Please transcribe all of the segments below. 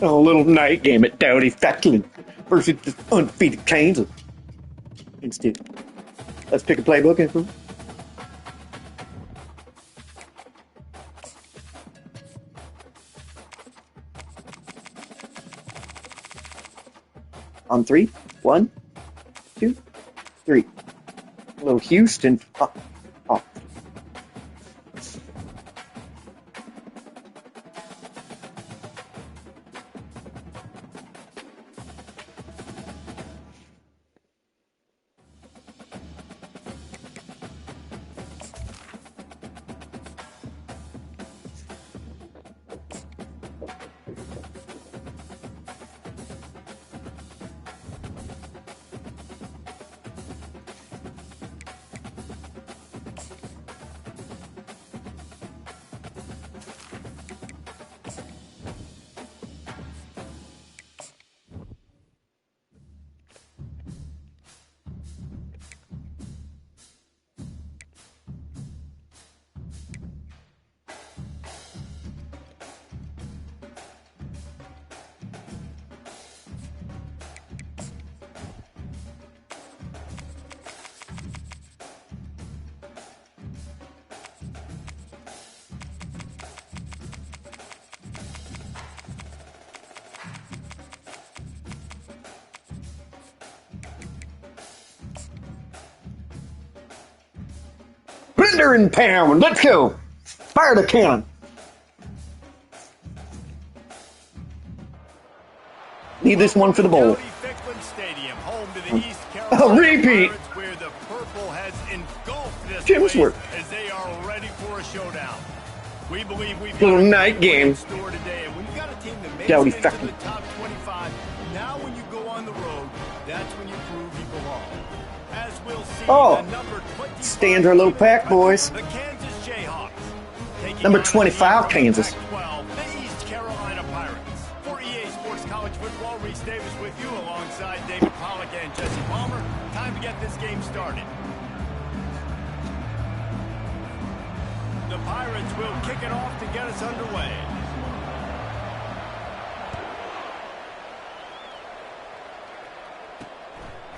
A little night game at Dowdy Facklin versus the undefeated Kansas. Instead, let's pick a playbook and from. On 3, 1, 2, 3. Hello, Houston. Up. Blender and pound. Let's go. Fire the cannon. Need this one for the bowl. A repeat. Jim's work. As they are ready for a showdown. We believe we've got a night game. Today, and we've got a team that makes it into the top 25. Now when you go on the road, that's when you prove you belong. As we'll see, oh, stands our little pack, boys. The Kansas Jayhawks. Number 25, Kansas. 12, the East Carolina Pirates. For EA Sports College Football, Reese Davis with you alongside David Pollack and Jesse Palmer. Time to get this game started. The Pirates will kick it off to get us underway.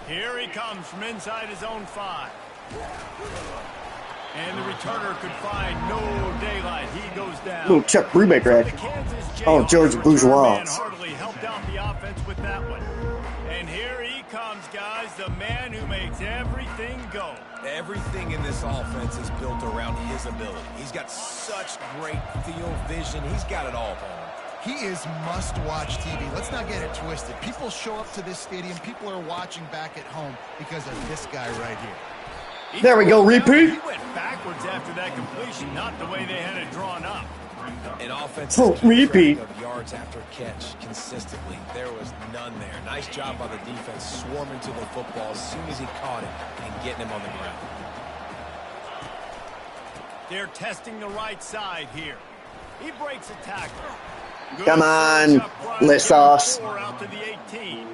Here he comes from inside his own 5. And the returner could find no daylight. He goes down. Little Chuck Brubaker action. Oh, George Bourgeois. Hardly helped out the offense with that one. And here he comes, guys, the man who makes everything go. Everything in this offense is built around his ability. He's got such great field vision. He's got it all for him. He is must-watch TV. Let's not get it twisted. People show up to this stadium. People are watching back at home because of this guy right here. There we go, repeat. He went backwards after that completion, not the way they had it drawn up. An offense repeat of yards after catch consistently. There was none there. Nice job by the defense swarming to the football as soon as he caught it and getting him on the ground. They're testing the right side here. He breaks a tackle. Good. Come on, Lissos. Out to the 18.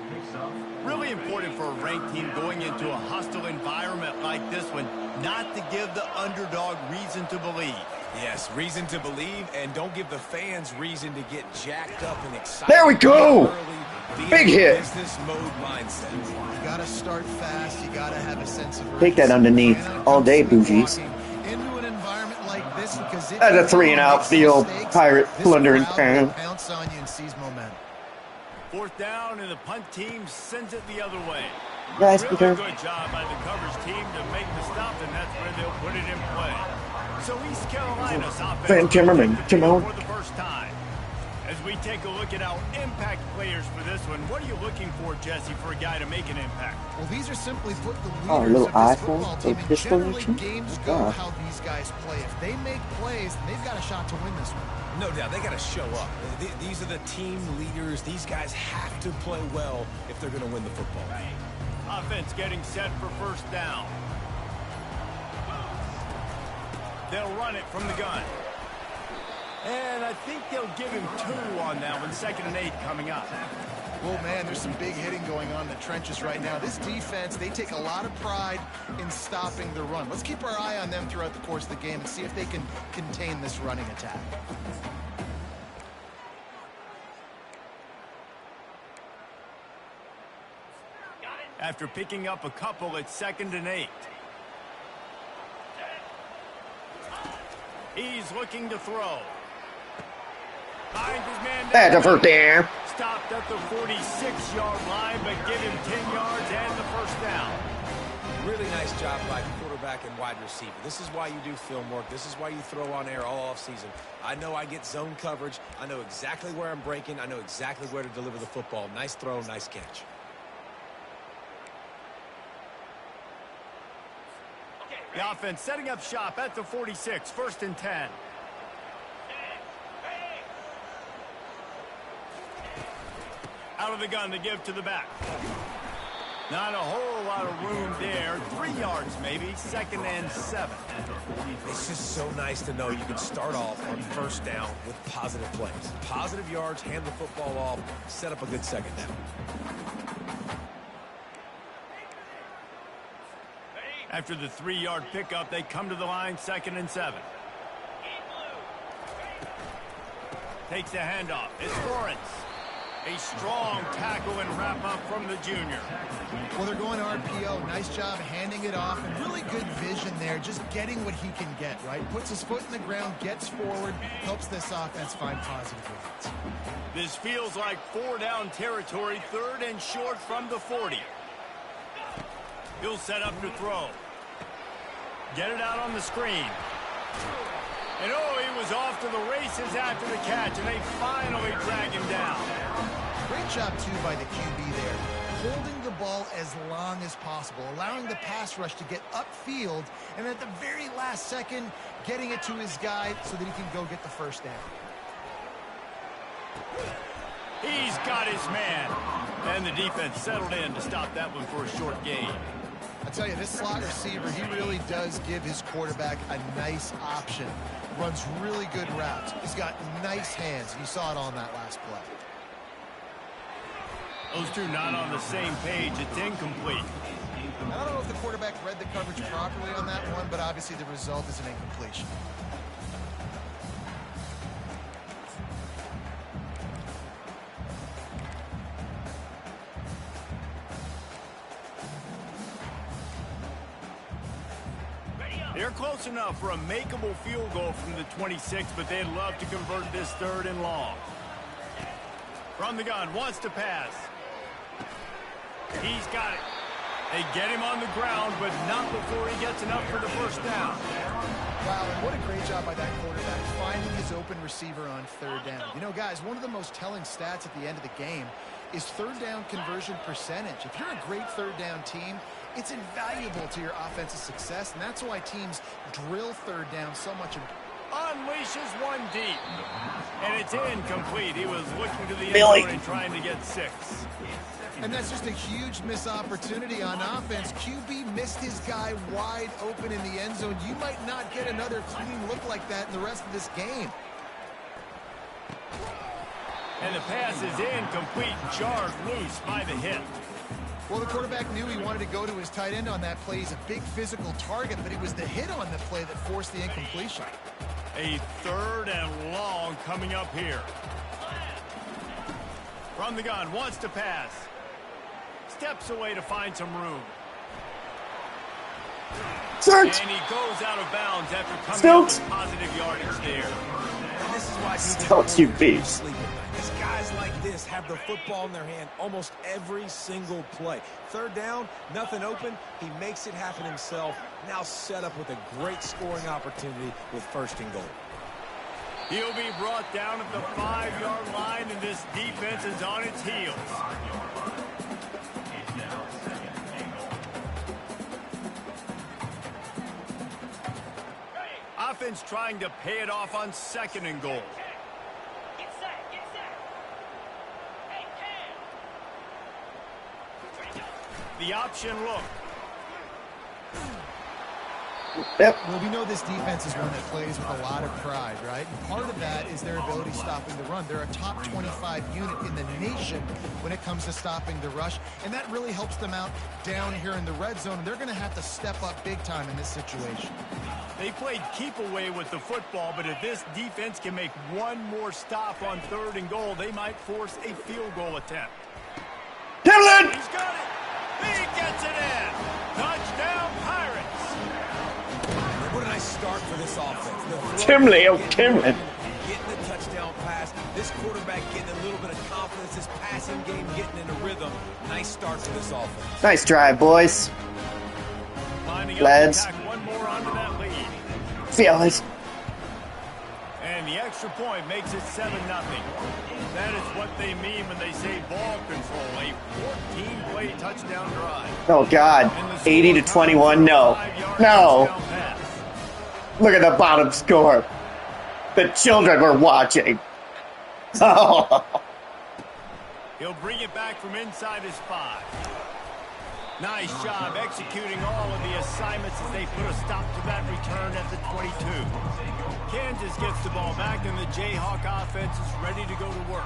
Really important for a ranked team going into a hostile environment like this one, not to give the underdog reason to believe. Yes, reason to believe, and don't give the fans reason to get jacked up and excited. There we go. Big hit. Business mode mindset. You got to start fast. You got to have a sense of take that underneath all day, bougies. Into an environment like this because that's a 3-and-out field. Pirate plunder and pound. Pounce on you and seize momentum. 4th down, and the punt team sends it the other way. Guys, really good job by the coverage team to make the stop, and that's where they'll put it in play. So East Carolina's offense for the first time. As we take a look at our impact players for this one, what are you looking for, Jesse, for a guy to make an impact? Well, these are simply put the little leaders of this iPhone, football team. a pistol Generally, mission? games go how these guys play. If they make plays, then they've got a shot to win this one. No doubt, they got to show up. These are the team leaders. These guys have to play well if they're going to win the football game. Offense getting set for 1st down. They'll run it from the gun. And I think they'll give him 2 on that one. 2nd and 8 coming up. Well, man, there's some big hitting going on in the trenches right now. This defense, they take a lot of pride in stopping the run. Let's keep our eye on them throughout the course of the game and see if they can contain this running attack. After picking up a couple at 2nd and 8. He's looking to throw. Finds his man down. That's a first down. Stopped at the 46-yard line, but give him 10 yards and the first down. Really nice job by quarterback and wide receiver. This is why you do film work. This is why you throw on air all offseason. I know I get zone coverage. I know exactly where I'm breaking. I know exactly where to deliver the football. Nice throw, nice catch. The offense setting up shop at the 46, 1st and 10. Out of the gun to give to the back. Not a whole lot of room there. 3 yards maybe, 2nd and 7. It's just so nice to know you can start off on 1st down with positive plays. Positive yards, hand the football off, set up a good 2nd down. After the 3-yard pickup, they come to the line, 2nd and 7. Takes the handoff. It's Lawrence. A strong tackle and wrap up from the junior. Well, they're going RPO. Nice job handing it off, and really good vision there, just getting what he can get, right? Puts his foot in the ground, gets forward, helps this offense find positive yards. This feels like 4-down territory, 3rd and short from the 40. He'll set up to throw. Get it out on the screen. And oh, he was off to the races after the catch, and they finally drag him down. Great job, too, by the QB there. Holding the ball as long as possible, allowing the pass rush to get upfield, and at the very last second, getting it to his guy so that he can go get the first down. He's got his man. And the defense settled in to stop that one for a short gain. I tell you, this slot receiver, he really does give his quarterback a nice option. Runs really good routes. He's got nice hands. You saw it on that last play. Those two not on the same page. It's incomplete. I don't know if the quarterback read the coverage properly on that one, but obviously the result is an incompletion. They're close enough for a makeable field goal from the 26, but they'd love to convert this 3rd and long. From the gun, wants to pass. He's got it. They get him on the ground, but not before he gets enough for the first down. Wow, and what a great job by that quarterback, finding his open receiver on 3rd down. You know, guys, one of the most telling stats at the end of the game is 3rd down conversion percentage. If you're a great 3rd down team, it's invaluable to your offensive success, and that's why teams drill 3rd down so much. Unleashes one deep. And it's incomplete. He was looking to the end Billy. zone and trying to get 6. And that's just a huge missed opportunity on offense. QB missed his guy wide open in the end zone. You might not get another clean look like that in the rest of this game. And the pass is incomplete, jarred loose by the hit. Well, the quarterback knew he wanted to go to his tight end on that play. He's a big physical target, but it was the hit on the play that forced the incompletion. A 3rd and long coming up here. From the gun, wants to pass. Steps away to find some room. Search. And he goes out of bounds after coming Still. up with positive yardage there. And this is why Still QB. sleep at night. Because guys like this have the football in their hand almost every single play. 3rd down, nothing open. He makes it happen himself. Now set up with a great scoring opportunity with 1st and goal. He'll be brought down at the 5-yard line, and this defense is on its heels. Offense trying to pay it off on 2nd and goal. The option look. Yep. Well, we know this defense is one that plays with a lot of pride, right? And part of that is their ability stopping the run. They're a top 25 unit in the nation when it comes to stopping the rush, and that really helps them out down here in the red zone, and they're going to have to step up big time in this situation. They played keep away with the football, but if this defense can make one more stop on 3rd and goal, they might force a field goal attempt. Timlin! He's got it! He gets it in. Touchdown, Pirates. What a nice start for this offense. Timley, oh, Timley. Getting the touchdown pass. This quarterback getting a little bit of confidence. This passing game getting in a rhythm. Nice start for this offense. Nice drive, boys. Lads. One more onto that lead. See you guys. And the extra point makes it 7-0. That is what they mean when they say ball control. A 14-play touchdown drive. Oh, God. 80-21. No. No. Look at the bottom score. The children were watching. Oh. He'll bring it back from inside his 5. Nice job executing all of the assignments as they put a stop to that return at the 22. Kansas gets the ball back, and the Jayhawk offense is ready to go to work.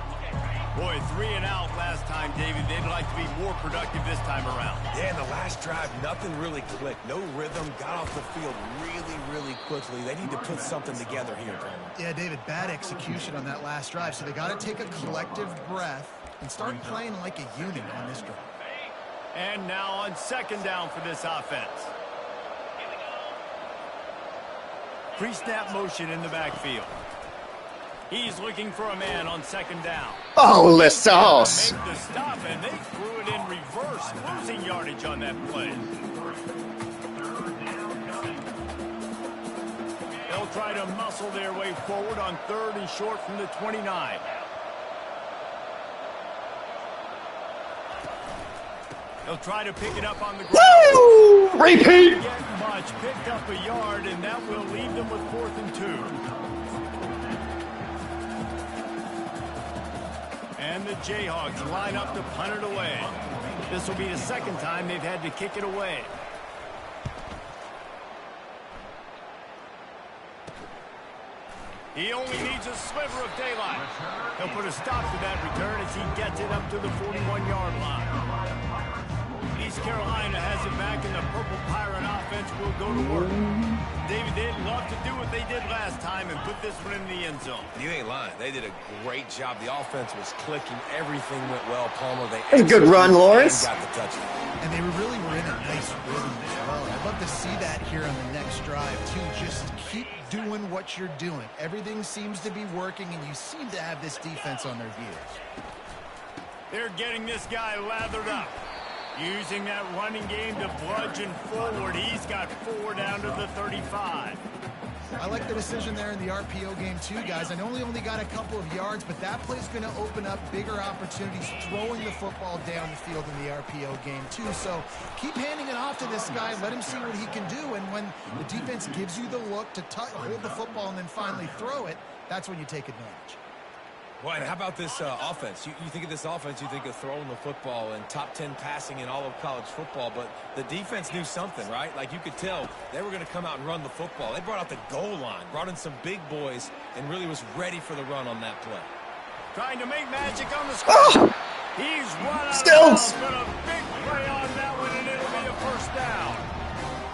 Boy, 3 and out last time, David. They'd like to be more productive this time around. Yeah, in the last drive, nothing really clicked. No rhythm. Got off the field really, really quickly. They need to put something together here, Tom. Yeah, David, bad execution on that last drive. So they got to take a collective breath and start playing like a unit on this drive. And now on second down for this offense. Pre-snap motion in the backfield. He's looking for a man on second down. Oh, Lesauce. Make the stop, and they threw it in reverse, losing yardage on that play. They'll try to muscle their way forward on 3rd and short from the 29. They'll try to pick it up on the ground. Woo! Repeat! Get much, picked up a yard, and that will leave them with 4th and 2. And the Jayhawks line up to punt it away. This will be the second time they've had to kick it away. He only needs a sliver of daylight. He'll put a stop to that return as he gets it up to the 41-yard line. East Carolina has it back, and the Purple Pirate offense will go to work. David, they'd love to do what they did last time and put this one in the end zone. You ain't lying. They did a great job. The offense was clicking. Everything went well. Palmer, they That's a good run, Lawrence. got the touchdown. And they really were in a nice rhythm as well. I'd love to see that here on the next drive, too. Just keep doing what you're doing. Everything seems to be working, and you seem to have this defense on their heels. They're getting this guy lathered up. Using that running game to bludgeon forward. He's got 4 down to the 35. I like the decision there in the RPO game too, guys. I know he only got a couple of yards, but that play's going to open up bigger opportunities throwing the football down the field in the RPO game too. So keep handing it off to this guy. Let him see what he can do. And when the defense gives you the look to hold the football and then finally throw it, that's when you take advantage. Well, and how about this offense? You think of this offense, you think of throwing the football and top 10 passing in all of college football, but the defense knew something, right? Like you could tell they were going to come out and run the football. They brought out the goal line, brought in some big boys, and really was ready for the run on that play. Trying to make magic on the score. He's run out of bounds, but a big play on that one, and it'll be a first down.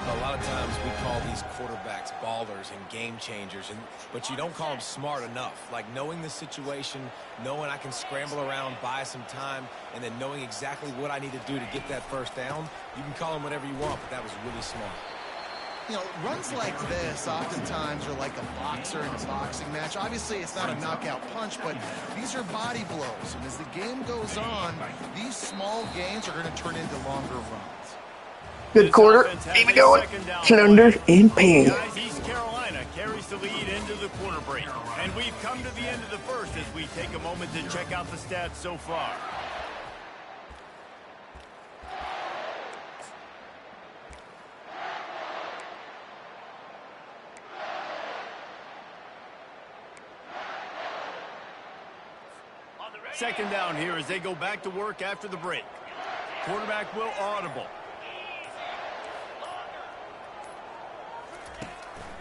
A lot of times we call these quarterbacks ballers and game changers, but you don't call them smart enough. Like knowing the situation, knowing I can scramble around, buy some time, and then knowing exactly what I need to do to get that first down. You can call them whatever you want, but that was really smart. You know, runs like this oftentimes are like a boxer in a boxing match. Obviously, it's not a knockout punch, but these are body blows. And as the game goes on, these small gains are going to turn into longer runs. Good quarter. Keep it going. Plunder and pain. Guys, East Carolina carries the lead into the quarter break. And we've come to the end of the first as we take a moment to check out the stats so far. Second down here as they go back to work after the break. Quarterback will audible.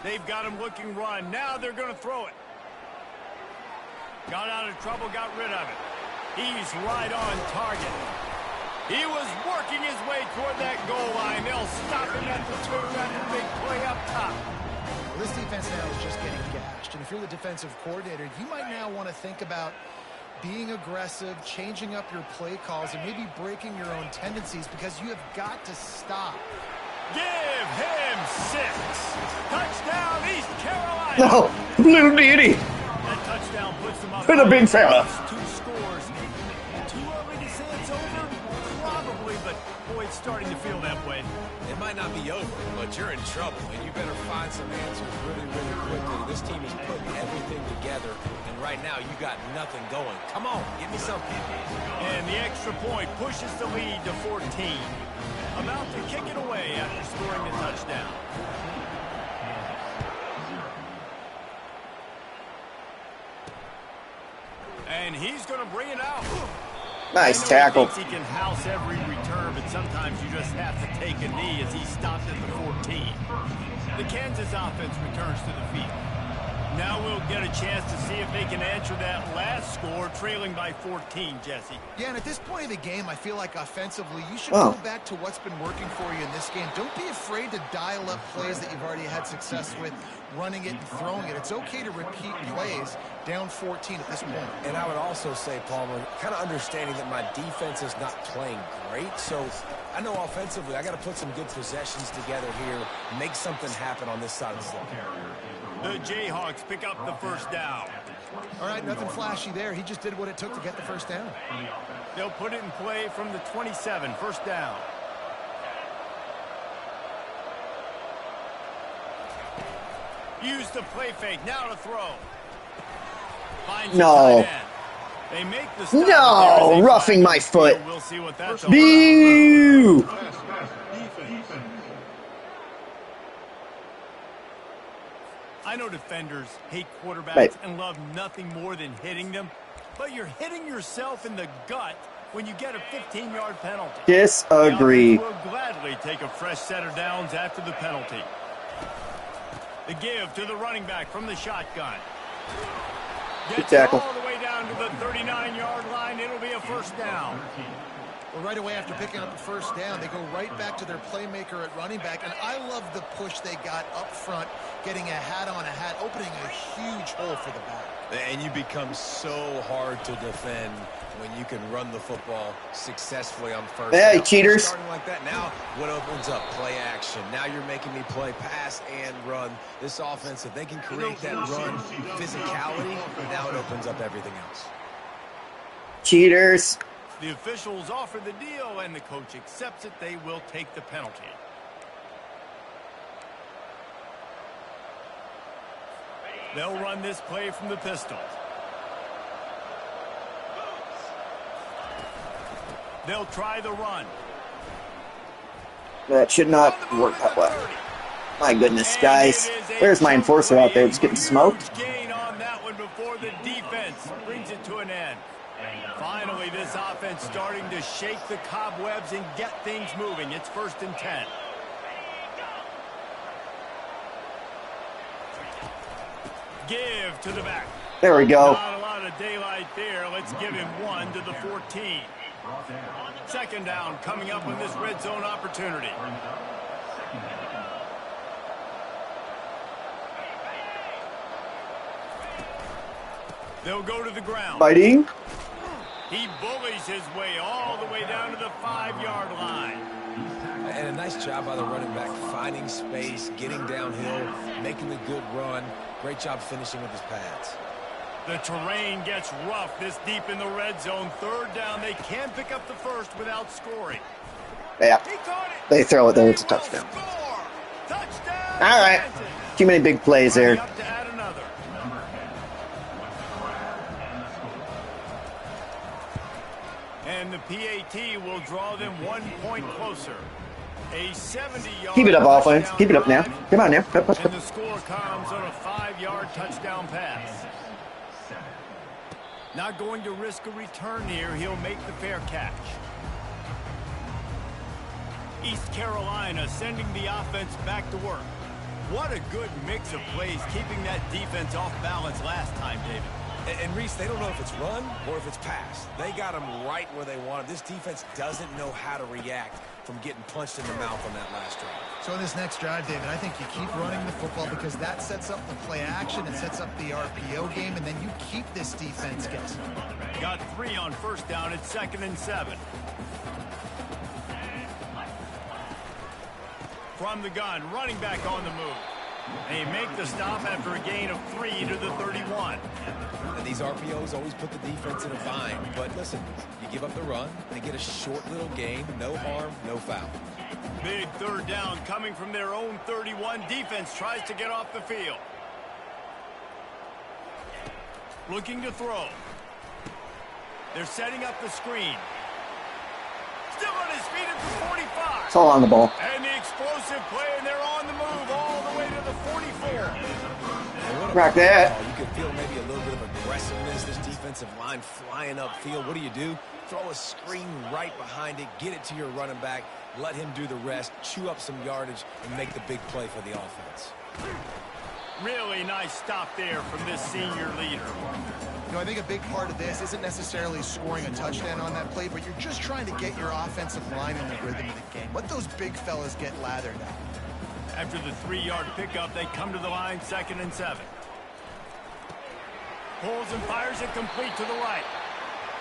They've got him looking run. Now they're going to throw it. Got out of trouble, got rid of it. He's right on target. He was working his way toward that goal line. They'll stop him at the 2 after a big play up top. Well, this defense now is just getting gashed. And if you're the defensive coordinator, you might now want to think about being aggressive, changing up your play calls, and maybe breaking your own tendencies because you have got to stop. Give him 6. Touchdown, East Carolina. No, little deity. That touchdown puts them up For the big fella. 2 scores. Too early to say it's over? Probably, but boy, it's starting to feel that way. It might not be over, but you're in trouble, and you better find some answers really, really quickly. This team is putting everything together, and right now you got nothing going. Come on, give me something. And the extra point pushes the lead to 14. About to kick it away after scoring the touchdown. And he's going to bring it out. Nice tackle. He can house every return, but sometimes you just have to take a knee as he stopped at the 14. The Kansas offense returns to the field. Now we'll get a chance to see if they can answer that last score, trailing by 14, Jesse. Yeah, and at this point of the game, I feel like offensively, you should go back to what's been working for you in this game. Don't be afraid to dial up plays that you've already had success with, running it and throwing it. It's okay to repeat plays down 14 at this point. And I would also say, Palmer, kind of understanding that my defense is not playing great, so I know offensively I got to put some good possessions together here, make something happen on this side of the ball. The Jayhawks pick up the first down. All right, nothing flashy there. He just did what it took to get the first down. They'll put it in play from the 27, first down. Use the play fake, now to throw. Finds No. They make the stop. No, roughing my foot. We'll see what that's all about. Boo! I know defenders hate quarterbacks and love nothing more than hitting them, but you're hitting yourself in the gut when you get a 15-yard penalty. Disagree. The offense will gladly take a fresh set of downs after the penalty. The give to the running back from the shotgun. Gets it all the way down to the 39-yard line. It'll be a first down. Well, right away after picking up the first down, they go right back to their playmaker at running back. And I love the push they got up front, getting a hat on a hat, opening a huge hole for the back. And you become so hard to defend when you can run the football successfully on first down. Hey, cheaters. Starting like that, now what opens up? Play action. Now you're making me play pass and run. This offense, if they can create that run physicality, now it opens up everything else. Cheaters. The officials offer the deal, and the coach accepts it. They will take the penalty. They'll run this play from the pistol. They'll try the run. That should not work that well. My goodness, guys. Where's my enforcer out there? It's getting smoked. Gain on that one before the defense brings it to an end. Finally, this offense starting to shake the cobwebs and get things moving. It's 1st and 10. Give to the back. There we go. Not a lot of daylight there. Let's give him 1 to the 14. Second down coming up on this red zone opportunity. They'll go to the ground. Fighting. He bullies his way all the way down to the 5-yard line. And a nice job by the running back, finding space, getting downhill, making a good run. Great job finishing with his pads. The terrain gets rough this deep in the red zone. Third down, they can pick up the first without scoring. Yeah, they throw it there. It's a touchdown. Touchdown. All right. Too many big plays there. Up to add another. And the PAT will draw them 1 point closer. A 70-yard. Keep it up, offense. Keep it up now. Come on now. And the score comes on a 5-yard touchdown pass. Not going to risk a return here. He'll make the fair catch. East Carolina sending the offense back to work. What a good mix of plays, keeping that defense off balance last time, David. And Reese, they don't know if it's run or if it's pass. They got them right where they want them. This defense doesn't know how to react from getting punched in the mouth on that last drive. So in this next drive, David, I think you keep running the football because that sets up the play action. It sets up the RPO game, and then you keep this defense guessing. Got 3 on first down at 2nd and 7. From the gun, running back on the move. They make the stop after a gain of 3 to the 31. And these RPOs always put the defense in a bind. But listen, you give up the run, they get a short little gain, no harm, no foul. Big 3rd down coming from their own 31. Defense tries to get off the field. Looking to throw. They're setting up the screen. Still on his feet at the 45. It's all on the ball. And the explosive play, and they're on the move all the way to the 44. Rock that. You could feel maybe a little bit of aggressiveness. This defensive line flying upfield. What do? Throw a screen right behind it. Get it to your running back. Let him do the rest. Chew up some yardage and make the big play for the offense. Really nice stop there from this senior leader. You know, I think a big part of this isn't necessarily scoring a touchdown on that play, but you're just trying to get your offensive line in the rhythm of the game. Let those big fellas get lathered out. After the 3-yard pickup, they come to the line, 2nd and 7. Pulls and fires it complete to the right.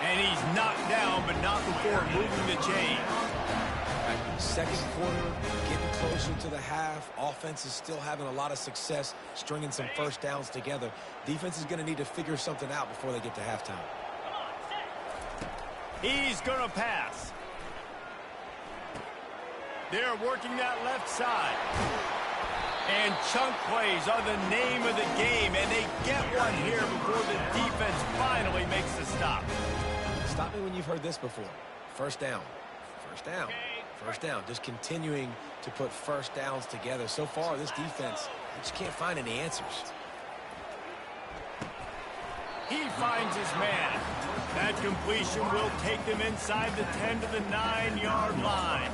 And he's knocked down, but not before moving the chain. Second quarter, getting closer to the half. Offense is still having a lot of success stringing some first downs together. Defense is going to need to figure something out before they get to halftime. He's going to pass. They're working that left side. And chunk plays are the name of the game, and they get one here before the defense finally makes the stop. Stop me when you've heard this before. First down. First down. First down. Just continuing to put first downs together. So far, this defense just can't find any answers. He finds his man. That completion will take them inside the 10 to the 9-yard line.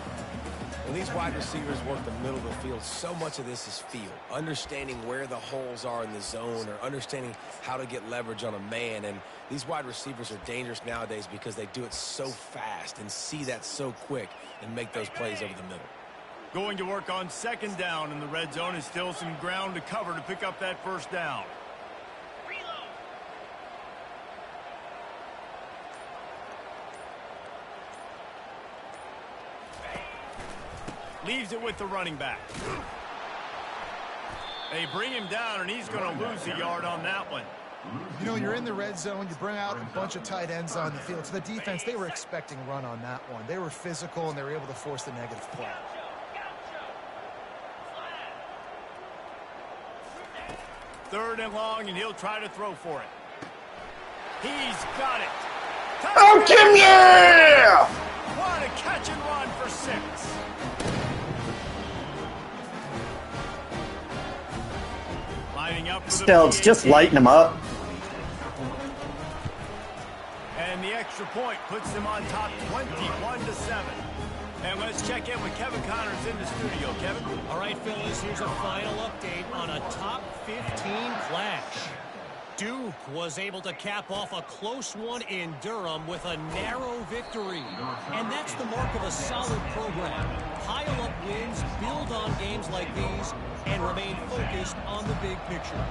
When these wide receivers work the middle of the field, so much of this is feel. Understanding where the holes are in the zone or understanding how to get leverage on a man. And these wide receivers are dangerous nowadays because they do it so fast and see that so quick and make those plays over the middle. Going to work on 2nd down in the red zone is still some ground to cover to pick up that first down. Leaves it with the running back. They bring him down, and he's going to lose a yard on that one. You know, you're in the red zone. You bring out a bunch of tight ends on the field. To the defense, they were expecting run on that one. They were physical, and they were able to force the negative play. Third and long, and he'll try to throw for it. He's got it. Oh, Kim, yeah! What a catch and run for 6. Lining up for Still, it's just lighting them up. And the extra point puts them on top 21-7. And let's check in with Kevin Connors in the studio. Kevin? All right, fellas, here's a final update on a top 15 clash. Duke was able to cap off a close one in Durham with a narrow victory. And that's the mark of a solid program. Pile up wins, build on games like these, and remain focused on the big picture.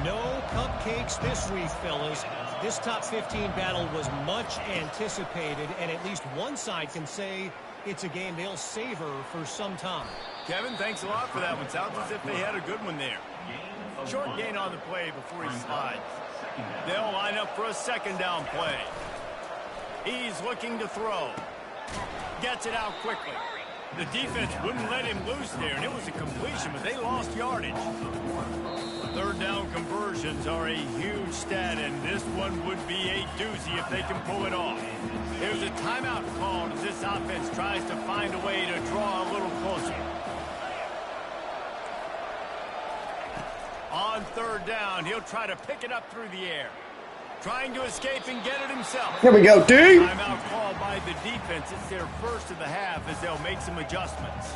No cupcakes this week, fellas. This top 15 battle was much anticipated, and at least one side can say it's a game they'll savor for some time. Kevin, thanks a lot for that one. Sounds as if they had a good one there. Short gain on the play before he slides. They'll line up for a 2nd down play. He's looking to throw. Gets it out quickly. The defense wouldn't let him loose there, and it was a completion, but they lost yardage. 3rd down conversions are a huge stat, and this one would be a doozy if they can pull it off. There's a timeout called as this offense tries to find a way to draw a little closer. On 3rd down, he'll try to pick it up through the air. Trying to escape and get it himself. Here we go, dude. Timeout called by the defense. It's their first of the half as they'll make some adjustments.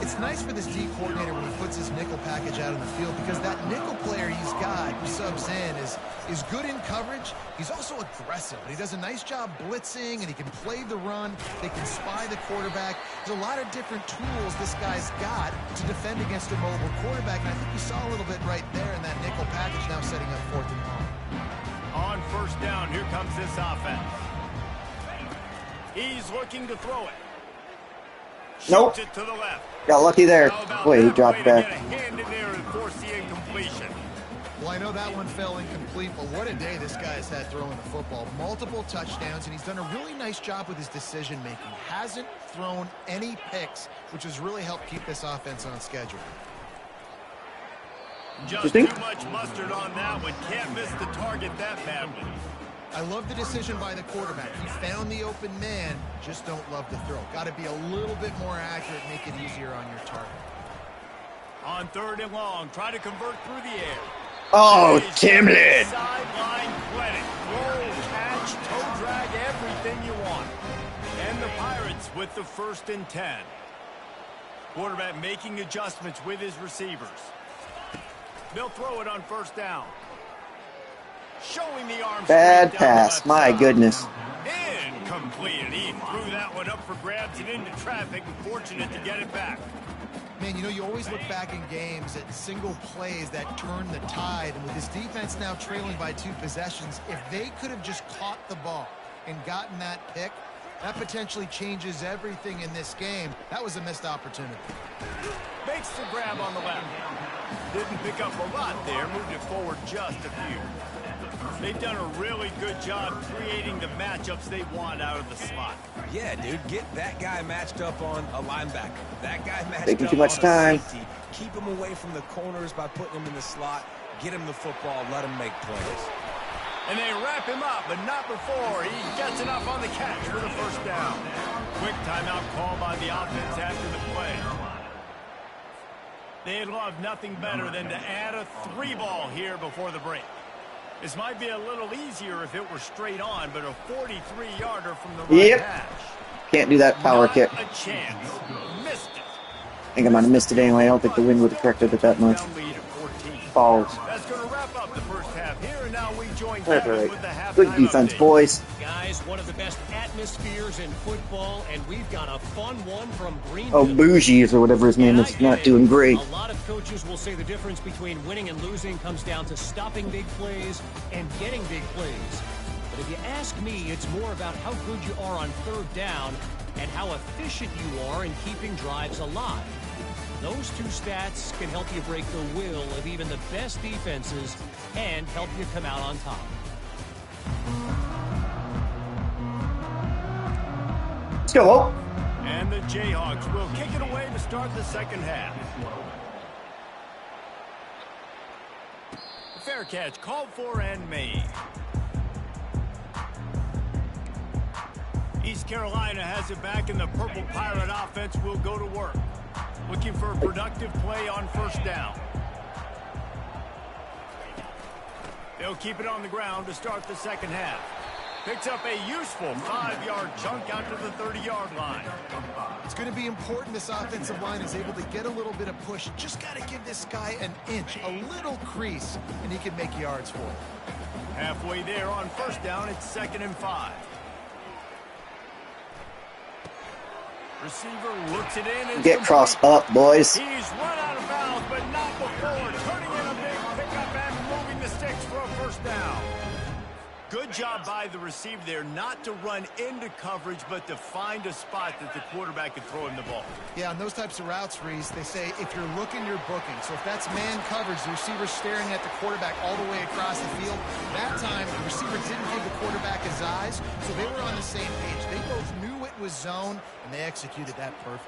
It's nice for this D coordinator when he puts his nickel package out on the field because that nickel player he's got who subs in is good in coverage. He's also aggressive. He does a nice job blitzing, and he can play the run. They can spy the quarterback. There's a lot of different tools this guy's got to defend against a mobile quarterback, and I think we saw a little bit right there in that nickel package now setting up 4th and long. On first down, here comes this offense. He's looking to throw it. Nope. Shoots it to the left. Got lucky there. Wait, he dropped back. Get a hand in there and force the incompletion. Well, I know that one fell incomplete, but what a day this guy's had throwing the football. Multiple touchdowns, and he's done a really nice job with his decision-making. Hasn't thrown any picks, which has really helped keep this offense on schedule. Just too much mustard on that one. Can't miss the target that badly. I love the decision by the quarterback. He found the open man, just don't love the throw. Got to be a little bit more accurate, make it easier on your target. On 3rd and long, try to convert through the air. Oh, Timlin! Sideline credit. Roll, catch, toe drag, everything you want. And the Pirates with the 1st and 10. Quarterback making adjustments with his receivers. They'll throw it on 1st down. Showing the arms. Bad pass, my goodness. Incomplete. He threw that one up for grabs and into traffic, and fortunate to get it back. Man, you know, you always look back in games at single plays that turn the tide. And with this defense now trailing by 2 possessions, if they could have just caught the ball and gotten that pick, that potentially changes everything in this game. That was a missed opportunity. Makes the grab on the left. Didn't pick up a lot there. Moved it forward just a few. They've done a really good job creating the matchups they want out of the slot. Yeah, dude, get that guy matched up on a linebacker. That guy matched Taking up too much on time. a safety. Keep him away from the corners by putting him in the slot. Get him the football. Let him make plays. And they wrap him up, but not before he gets enough on the catch for the 1st down. Quick timeout call by the offense after the play. They'd love nothing better than to add a 3-ball here before the break. This might be a little easier if it were straight on, but a 43-yarder from the right hash. Can't do that power kick. A chance. Missed it. I think I might have missed it anyway. I don't think the wind would have corrected it that much. Balls. That's going to wrap up the first half here, and now we join That's Kevin right. with the halftime Good defense, update. boys. Guys, one of the best atmospheres in football, and we've got a fun one from Green Oh, Bay. Bougies or whatever his name is, not doing great. A lot of coaches will say the difference between winning and losing comes down to stopping big plays and getting big plays. But if you ask me, it's more about how good you are on 3rd down and how efficient you are in keeping drives alive. Those 2 stats can help you break the will of even the best defenses and help you come out on top. Let's go. And the Jayhawks will kick it away to start the 2nd half. Fair catch called for and made. East Carolina has it back, and the Purple Pirate offense will go to work. Looking for a productive play on 1st down. They'll keep it on the ground to start the 2nd half. Picks up a useful 5-yard chunk out to the 30-yard line. It's going to be important this offensive line is able to get a little bit of push. Just got to give this guy an inch, a little crease, and he can make yards for it. Halfway there on 1st down, it's 2nd and 5. Receiver looks it in and Get crossed up, boys. He's run out of bounds, but not before turning in a big pickup and moving the sticks for a 1st down. Good job by the receiver there not to run into coverage, but to find a spot that the quarterback can throw him the ball. Yeah, on those types of routes, Reese, they say if you're looking, you're booking. So if that's man coverage, the receiver's staring at the quarterback all the way across the field. That time, the receiver didn't give the quarterback his eyes, so they were on the same page. They both knew it was zone, and they executed that perfectly.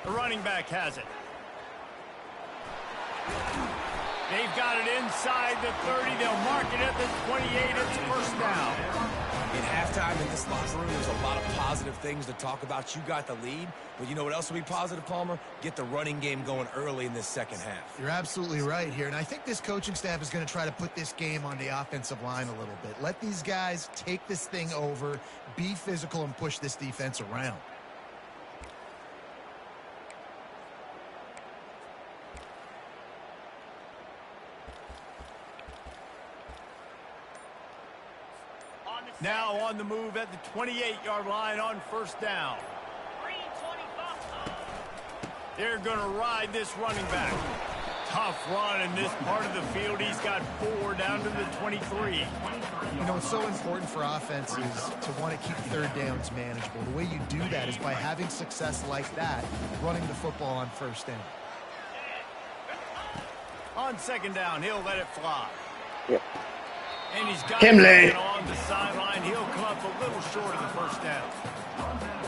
The running back has it. They've got it inside the 30. They'll mark it at the 28. It's 1st down. In halftime, in this locker room, there's a lot of positive things to talk about. You got the lead, but you know what else will be positive, Palmer? Get the running game going early in this second half. You're absolutely right here, and I think this coaching staff is going to try to put this game on the offensive line a little bit. Let these guys take this thing over, be physical, and push this defense around. Now on the move at the 28-yard line on first down. They're going to ride this running back. Tough run in this part of the field. He's got 4 down to the 23. You know, it's so important for offenses to want to keep third downs manageable. The way you do that is by having success like that, running the football on first down. On second down, he'll let it fly. Yep. And he's got Himley it on the sideline. He'll come up a little short of the first down.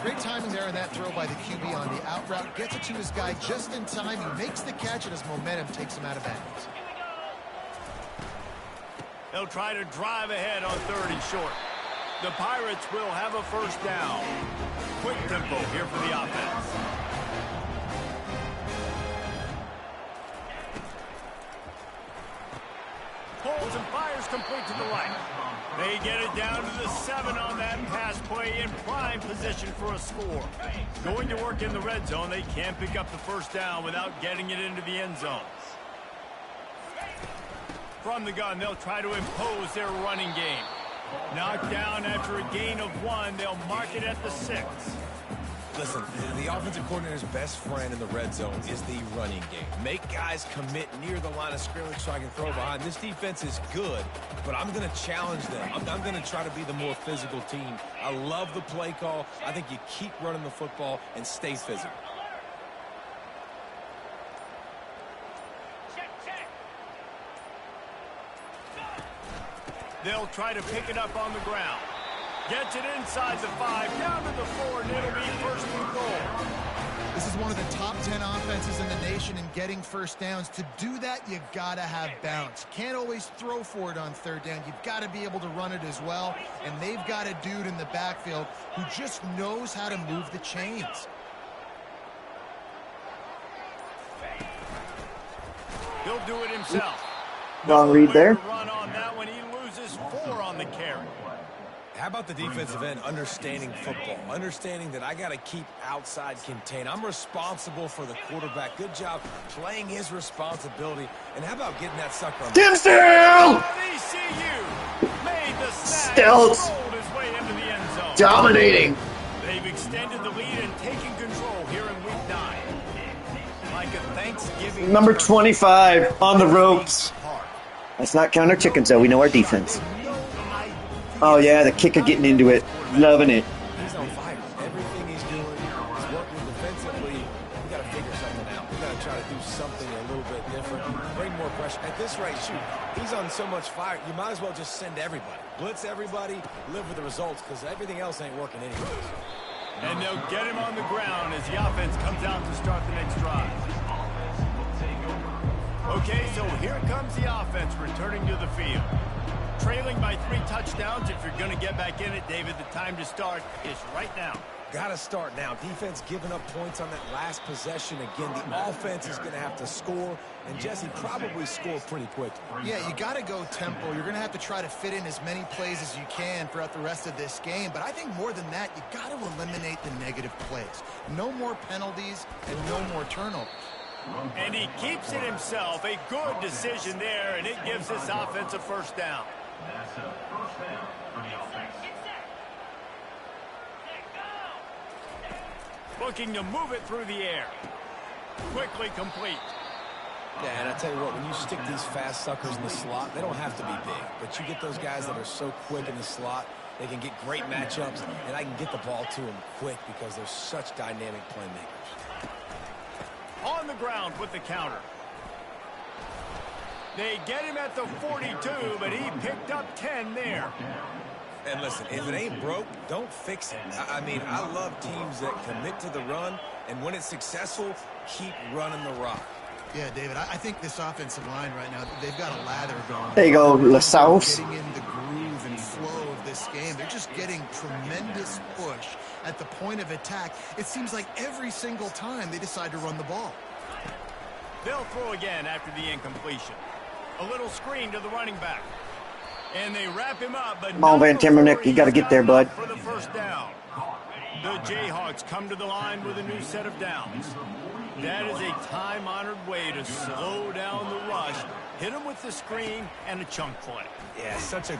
Great timing there in that throw by the QB on the out route. Gets it to his guy just in time. He makes the catch, and his momentum takes him out of bounds. They'll try to drive ahead on 3rd and short. The Pirates will have a first down. Quick tempo here for the offense. Pulls and fires complete to the right. They get it down to the 7 on that pass play in prime position for a score. Going to work in the red zone. They can't pick up the first down without getting it into the end zone. From the gun, they'll try to impose their running game. Knocked down after a gain of 1. They'll mark it at the 6. Listen, the offensive coordinator's best friend in the red zone is the running game. Make guys commit near the line of scrimmage so I can throw behind. This defense is good, but I'm going to challenge them. I'm going to try to be the more physical team. I love the play call. I think you keep running the football and stay physical. They'll try to pick it up on the ground. Gets it inside the 5, down to the 4, and it'll be 1st and goal. This is one of the top 10 offenses in the nation in getting first downs. To do that, you got to have bounce. Can't always throw for it on 3rd down. You've got to be able to run it as well. And they've got a dude in the backfield who just knows how to move the chains. He'll do it himself. Wrong read there. Run on that one. He loses 4 on the carry. How about the defensive end understanding football, understanding that I got to keep outside contain. I'm responsible for the quarterback. Good job playing his responsibility. And how about getting that sucker on Tim Steele! ECU made the snag. Stilts. Rolled his way into the end zone. Dominating. They've extended the lead and taken control here in week 9. Like a Thanksgiving. Number 25 on the ropes. Let's not count our chickens, though. We know our defense. Oh, yeah, the kicker getting into it. Loving it. He's on fire. Everything he's doing is working defensively. We got to figure something out. We got to try to do something a little bit different. Bring more pressure. At this rate, shoot, he's on so much fire, you might as well just send everybody. Blitz everybody, live with the results, because everything else ain't working anyways. And they'll get him on the ground as the offense comes out to start the next drive. Okay, so here comes the offense returning to the field. Trailing by 3 touchdowns. If you're going to get back in it, David, the time to start is right now. Got to start now. Defense giving up points on that last possession. Again, the offense is going to have to score, and Jesse probably score pretty quickly. Yeah, you got to go tempo. You're going to have to try to fit in as many plays as you can throughout the rest of this game. But I think more than that, you got to eliminate the negative plays. No more penalties and no more turnovers. And he keeps it himself. A good decision there, and it gives this offense a first down. That's a first down for the offense. Looking to move it through the air. Quickly complete. Yeah, and I tell you what, when you stick these fast suckers in the slot, they don't have to be big. But you get those guys that are so quick in the slot, they can get great matchups, and I can get the ball to them quick because they're such dynamic playmakers. On the ground with the counter. They get him at the 42, but he picked up 10 there. And listen, if it ain't broke, don't fix it. I mean, I love teams that commit to the run, and when it's successful, keep running the rock. Yeah, David, I think this offensive line right now, they've got a lather going. There you go, LaSauce. Getting in the groove and flow of this game. They're just getting tremendous push at the point of attack. It seems like every single time they decide to run the ball. They'll throw again after the incompletion. A little screen to the running back. And they wrap him up, but Come on, Van Timmernick, you got to get there, bud. For the first down. The Jayhawks come to the line with a new set of downs. That is a time-honored way to slow down the rush, hit him with the screen, and a chunk play. Yeah, such a...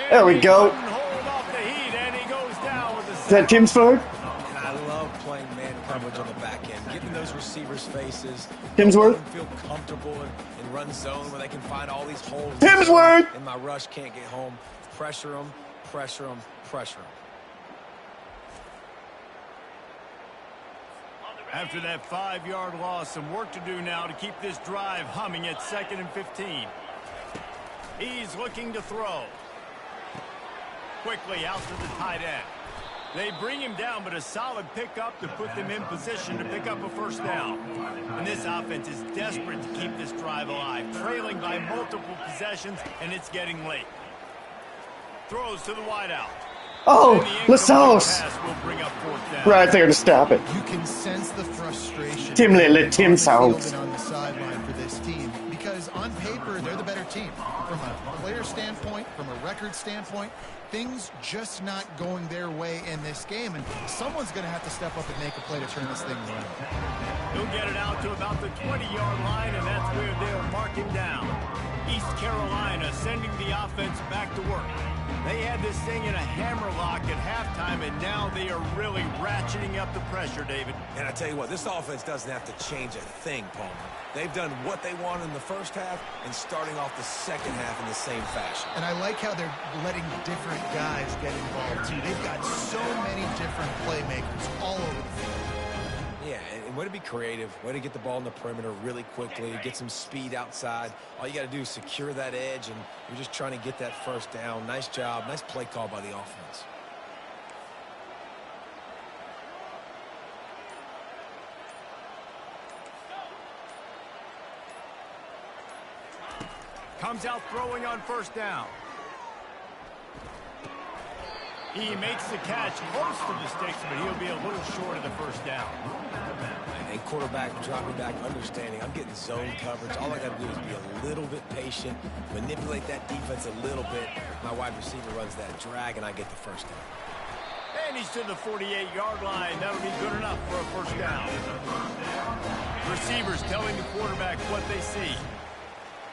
There we go. Hold off the heat, and he goes down with the Is that Tim's phone? I love playing man coverage on the back end, getting those receivers' faces. Timsworth? Feel comfortable in run zone where they can find all these holes. Timsworth! And my rush can't get home. Pressure them, pressure them, pressure them. After that 5-yard loss, some work to do now to keep this drive humming at 2nd and 15. He's looking to throw. Quickly out to the tight end. They bring him down, but a solid pickup to put them in position to pick up a first down. And this offense is desperate to keep this drive alive, trailing by multiple possessions, and it's getting late. Throws to the wideout. Oh, LaSauce. Right there to stop it. You can sense the frustration. Tim let Tim Sauce. On the sideline for this team because on paper they're the better team. From a player standpoint, from a record standpoint, things just not going their way in this game, and someone's going to have to step up and make a play to turn this thing around. He'll get it out to about the 20-yard line, and that's where they'll mark him down. East Carolina sending the offense back to work. They had this thing in a hammerlock at halftime, and now they are really ratcheting up the pressure, David. And I tell you what, this offense doesn't have to change a thing, Palmer. They've done what they wanted in the first half and starting off the second half in the same fashion. And I like how they're letting different guys get involved, too. They've got so many different playmakers all over the field. Yeah, and way to be creative, way to get the ball in the perimeter really quickly, get some speed outside. All you got to do is secure that edge, and you're just trying to get that first down. Nice job, nice play call by the offense. Comes out throwing on first down. He makes the catch close to the sticks, but he'll be a little short of the first down. And quarterback dropping back, understanding I'm getting zone coverage. All I got to do is be a little bit patient, manipulate that defense a little bit. My wide receiver runs that drag, and I get the first down. And he's to the 48-yard line. That'll be good enough for a first down. Receivers telling the quarterback what they see.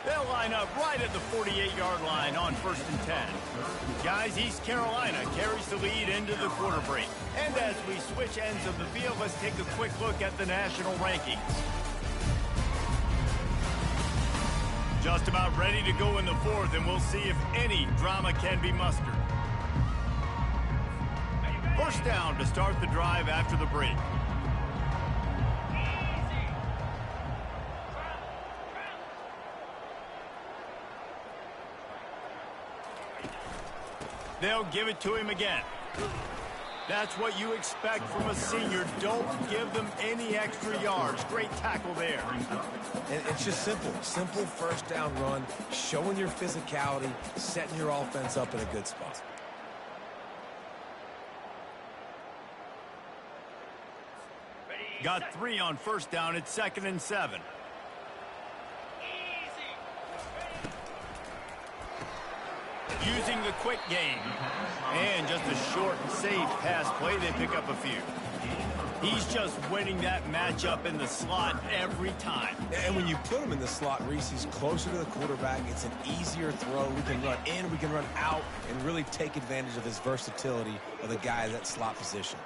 They'll line up right at the 48-yard line on 1st and 10. Guys, East Carolina carries the lead into the quarter break. And as we switch ends of the field, let's take a quick look at the national rankings. Just about ready to go in the 4th, and we'll see if any drama can be mustered. First down to start the drive after the break. They'll give it to him again. That's what you expect from a senior. Don't give them any extra yards. Great tackle there. And it's just simple. Simple first down run, showing your physicality, setting your offense up in a good spot. Got 3 on first down. It's 2nd and 7. Using the quick game. And just a short, safe pass play. They pick up a few. He's just winning that matchup in the slot every time. And when you put him in the slot, Reese, he's closer to the quarterback. It's an easier throw. We can run in, we can run out, and really take advantage of his versatility of the guy at that slot position.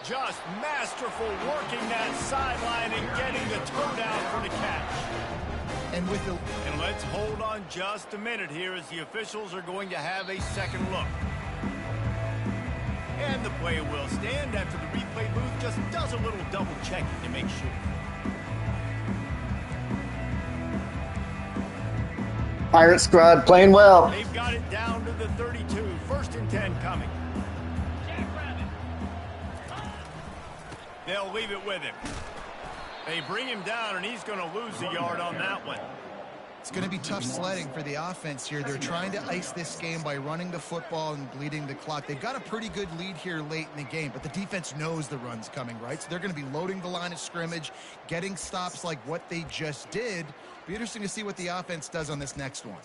Just masterful working that sideline and getting the toe down for the catch. And let's hold on just a minute here as the officials are going to have a second look. And the play will stand after the replay booth just does a little double checking to make sure. Pirate squad playing well. They've got it down to the 32. 1st and 10 coming. They'll leave it with him. They bring him down, and he's going to lose a yard on that one. It's going to be tough sledding for the offense here. They're trying to ice this game by running the football and bleeding the clock. They've got a pretty good lead here late in the game, but the defense knows the run's coming, right? So they're going to be loading the line of scrimmage, getting stops like what they just did. Be interesting to see what the offense does on this next one.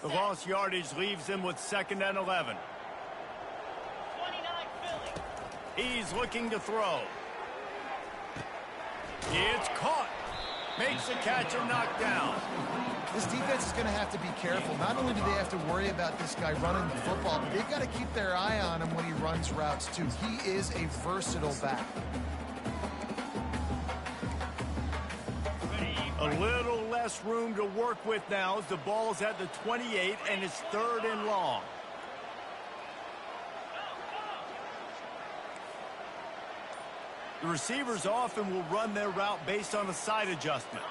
The lost yardage leaves him with 2nd and 11. He's looking to throw. It's caught. Makes the catch and knocked down. This defense is going to have to be careful. Not only do they have to worry about this guy running the football, but they've got to keep their eye on him when he runs routes, too. He is a versatile back. A little less room to work with now as the ball's at the 28 and it's 3rd and long. The receivers often will run their route based on a side adjustment.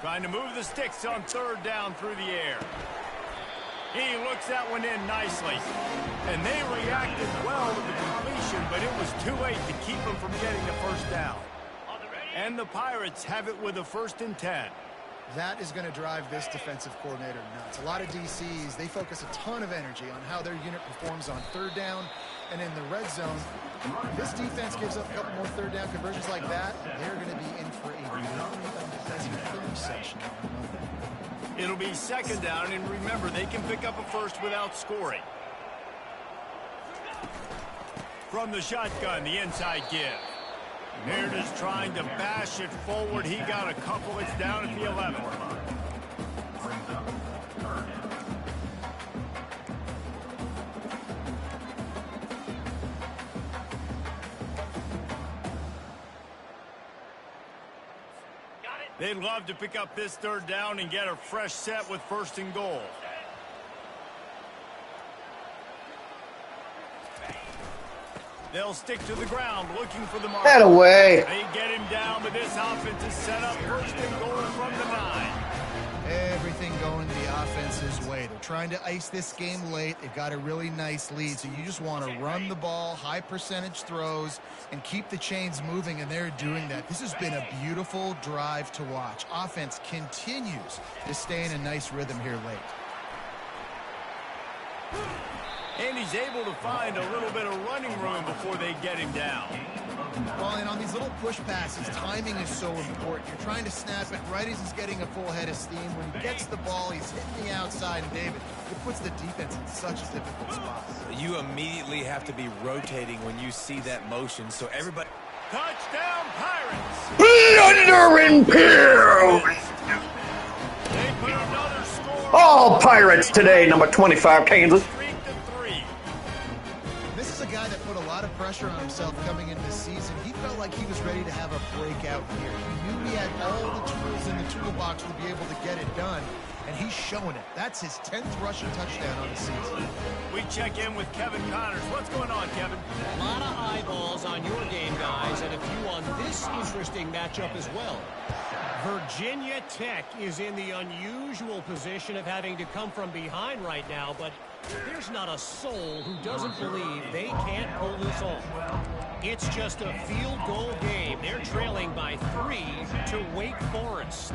Trying to move the sticks on 3rd down through the air. He looks that one in nicely. And they reacted well to the completion, but it was too late to keep them from getting the 1st down. And the Pirates have it with a 1st and 10. That is going to drive this defensive coordinator nuts. A lot of DCs, they focus a ton of energy on how their unit performs on 3rd down and in the red zone. This defense gives up a couple more 3rd down conversions like that. They're going to be in for a very unpleasant film session. It'll be 2nd down, and remember, they can pick up a 1st without scoring. From the shotgun, the inside give. Baird is trying to bash it forward. He got a couple. It's down at the 11. They'd love to pick up this 3rd down and get a fresh set with 1st and goal. They'll stick to the ground looking for the mark. That away. They get him down, but this offense is set up 1st and goal from the 9. Everything going the offense's way. They're trying to ice this game late. They've got a really nice lead, so you just want to run the ball, high percentage throws, and keep the chains moving, and they're doing that. This has been a beautiful drive to watch. Offense continues to stay in a nice rhythm here late. And he's able to find a little bit of running room before they get him down. Well, and on these little push passes, timing is so important. You're trying to snap it right as he's getting a full head of steam. When he gets the ball, he's hitting the outside, and David, it puts the defense in such a difficult spot. You immediately have to be rotating when you see that motion, so everybody... Touchdown, Pirates! Plunder and Pew! They put another score. All Pirates today, number 25, Kansas. This is a guy that put a lot of pressure on himself coming into the season. He felt like he was ready to have a breakout year. He knew he had all the tools in the toolbox to be able to get it done, and he's showing it. That's his 10th rushing touchdown on the season. We check in with Kevin Connors. What's going on, Kevin? A lot of eyeballs on your game, guys, and a few on this interesting matchup as well. Virginia Tech is in the unusual position of having to come from behind right now, but there's not a soul who doesn't believe they can't pull this off. It's just a field goal game. They're trailing by 3 to Wake Forest.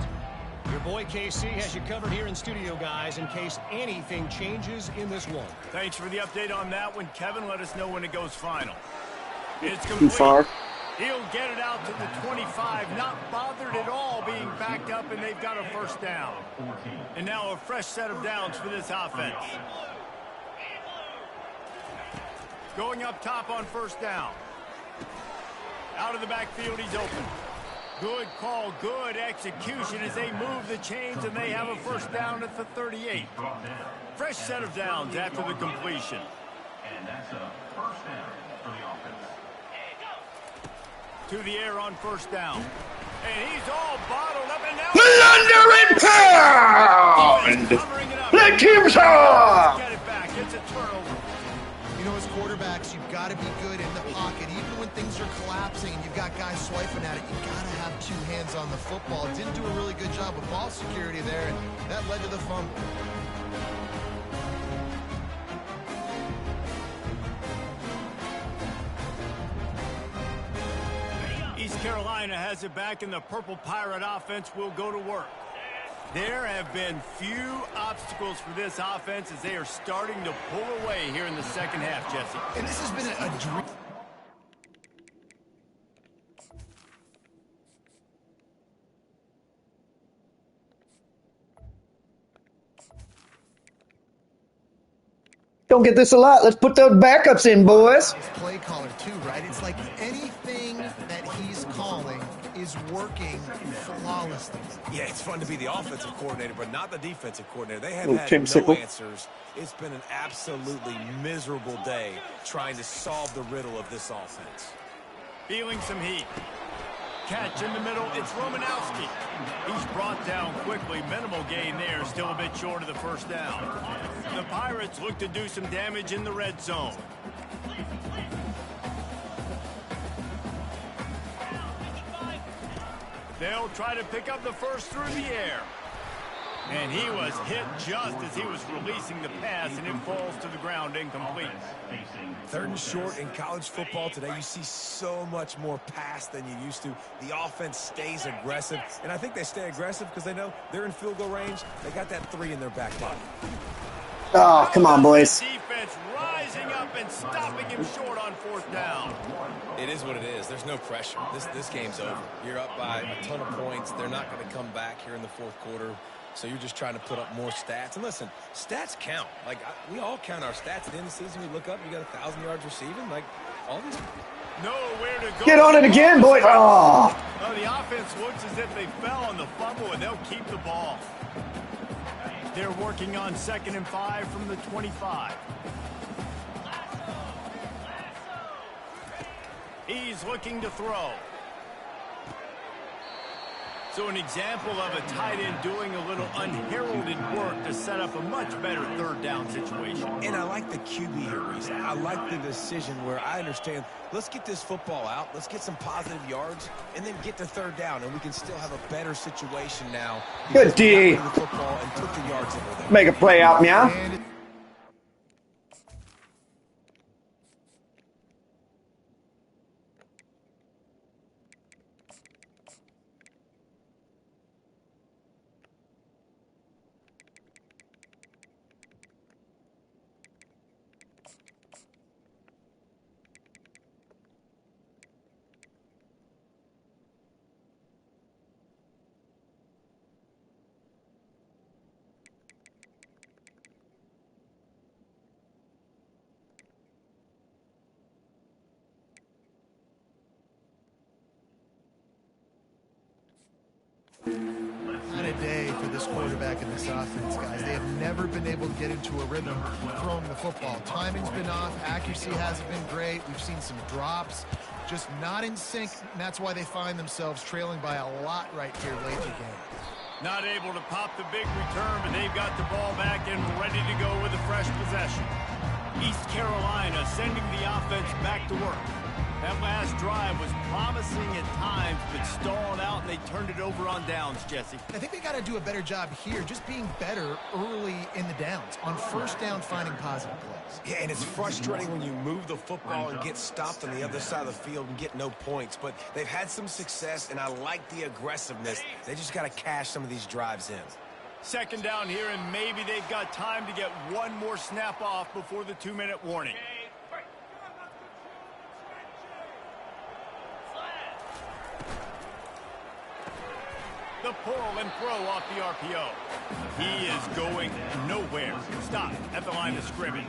Your boy KC has you covered here in studio, guys, in case anything changes in this one. Thanks for the update on that one, Kevin. Let us know when it goes final. It's complete. Too far. He'll get it out to the 25, not bothered at all being backed up, and they've got a 1st down. And now a fresh set of downs for this offense. Going up top on 1st down. Out of the backfield, he's open. Good call, good execution as they move the chains, and they have a 1st down at the 38. Fresh set of downs after the completion. And that's a 1st down for the offense. To the air on 1st down. And he's all bottled up, and now... Plunder and Pound! The team's on! Get it back. It's a turnover. You know, as quarterbacks, you've got to be good in the pocket. Even when things are collapsing and you've got guys swiping at it, you've got to have 2 hands on the football. Didn't do a really good job of ball security there, and that led to the fumble. Carolina has it back, and the Purple Pirate offense will go to work. There have been few obstacles for this offense as they are starting to pull away here in the second half, Jesse. And this has been a dream. Don't get this a lot. Let's put those backups in, boys. His play caller too, right? It's like anything that he's calling is working flawlessly. Yeah, it's fun to be the offensive coordinator, but not the defensive coordinator. They have Little had Tim no Sickle. answers. It's been an absolutely miserable day trying to solve the riddle of this offense. Feeling some heat. Catch in the middle, it's Romanowski. He's brought down quickly. Minimal gain there, still a bit short of the first down. The Pirates look to do some damage in the red zone. They'll try to pick up the first through the air. And he was hit just as he was releasing the pass, and it falls to the ground incomplete. Third and short in college football today, you see so much more pass than you used to. The offense stays aggressive, and I think they stay aggressive because they know they're in field goal range. They got that 3 in their back pocket. Oh, come on, boys. Defense rising up and stopping him short on fourth down. It is what it is. There's no pressure. This game's over. You're up by a ton of points. They're not going to come back here in the fourth quarter. So you're just trying to put up more stats. And listen, stats count. Like, we all count our stats. At the end of the season, we look up, you got 1,000 yards receiving. Like, all these... Nowhere to go. Get on it again, boys. Oh. Well, the offense looks as if they fell on the fumble, and they'll keep the ball. They're working on 2nd and 5 from the 25. He's looking to throw. So an example of a tight end doing a little unheralded work to set up a much better third down situation. And I like the QB here, Reese. I like the decision where I understand, let's get this football out, let's get some positive yards, and then get to third down, and we can still have a better situation now. Good D. The football and put the yards in there. Make a play out, meow. Not a day for this quarterback and this offense, guys. They have never been able to get into a rhythm throwing the football. Timing's been off. Accuracy hasn't been great. We've seen some drops. Just not in sync, and that's why they find themselves trailing by a lot right here late in the game. Not able to pop the big return, but they've got the ball back and ready to go with a fresh possession. East Carolina sending the offense back to work. That last drive was promising at times, but stalled out, and they turned it over on downs, Jesse. I think they got to do a better job here, just being better early in the downs. On first down, finding positive plays. Yeah, and it's frustrating when you move the football and get stopped on the other side of the field and get no points. But they've had some success, and I like the aggressiveness. They just got to cash some of these drives in. 2nd down here, and maybe they've got time to get one more snap off before the 2-minute warning. The pull and throw off the RPO. He is going nowhere. Stop at the line of scrimmage.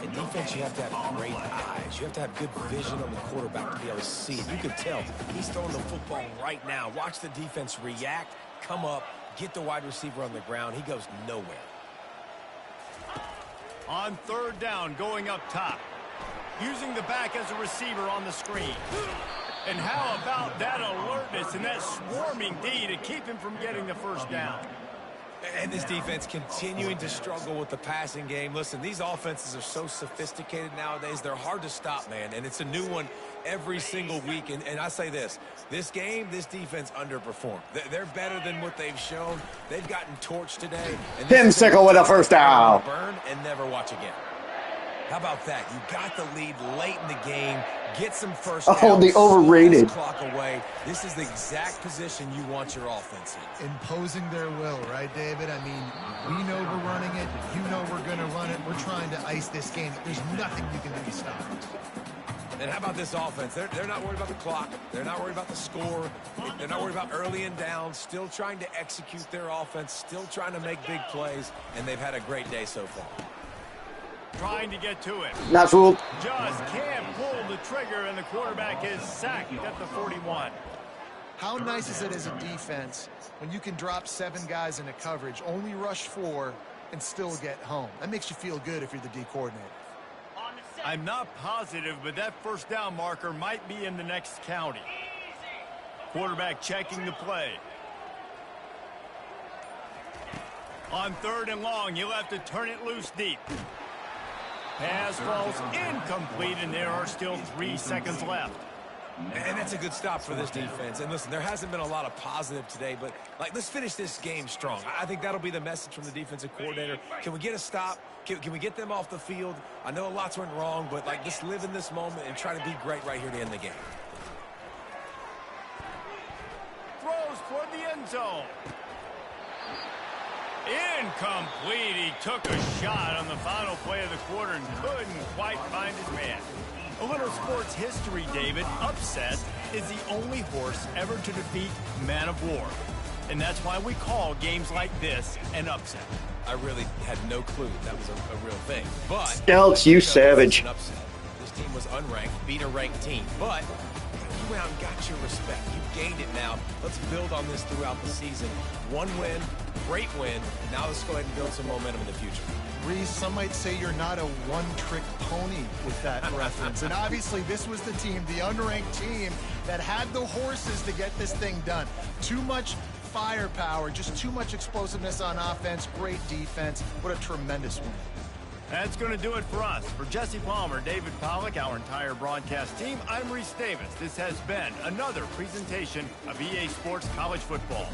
In defense, you have to have great eyes. You have to have good vision on the quarterback to be able to see it. You can tell he's throwing the football right now. Watch the defense react, come up, get the wide receiver on the ground. He goes nowhere. On 3rd down, going up top. Using the back as a receiver on the screen. And how about that alertness and that swarming D to keep him from getting the first down? And this defense continuing to struggle with the passing game. Listen, these offenses are so sophisticated nowadays. They're hard to stop, man. And it's a new one every single week. And I say this game, this defense underperformed. They're better than what they've shown. They've gotten torched today. And Tim Sickle with a first down. Burn and never watch again. How about that? You got the lead late in the game. Get some first Oh, down. they overrated. Slow this clock away. This is the exact position you want your offense in. Imposing their will, right, David? I mean, we know we're running it. You know we're going to run it. We're trying to ice this game. There's nothing you can do to stop it. And how about this offense? They're not worried about the clock. They're not worried about the score. They're not worried about early and down. Still trying to execute their offense. Still trying to make big plays. And they've had a great day so far. Trying to get to it. Not fooled. Just can't pull the trigger, and the quarterback is sacked at the 41. How nice is it as a defense when you can drop 7 guys into coverage, only rush 4, and still get home? That makes you feel good if you're the D coordinator. I'm not positive, but that first down marker might be in the next county. Quarterback checking the play. On 3rd and long, you'll have to turn it loose deep. Pass falls incomplete, and there are still 3 seconds left. And that's a good stop for this defense. And listen, there hasn't been a lot of positive today, but let's finish this game strong. I think that'll be the message from the defensive coordinator. Can we get a stop? Can we get them off the field? I know lots went wrong, but just live in this moment and try to be great right here to end the game. Throws toward the end zone. Incomplete. He took a shot on the final play of the quarter and couldn't quite find his man. A little sports history, David. Upset is the only horse ever to defeat Man of War. And that's why we call games like this an upset. I really had no clue that was a real thing. But Scouts, you savage. An upset. This team was unranked, beat a ranked team. But you went out and got your respect. You gained it now. Let's build on this throughout the season. 1 win, great win. Now let's go ahead and build some momentum in the future. Reese, some might say you're not a one-trick pony with that reference. And obviously this was the team, the unranked team, that had the horses to get this thing done. Too much firepower, just too much explosiveness on offense, great defense. What a tremendous win. That's going to do it for us. For Jesse Palmer, David Pollack, our entire broadcast team, I'm Reese Davis. This has been another presentation of EA Sports College Football.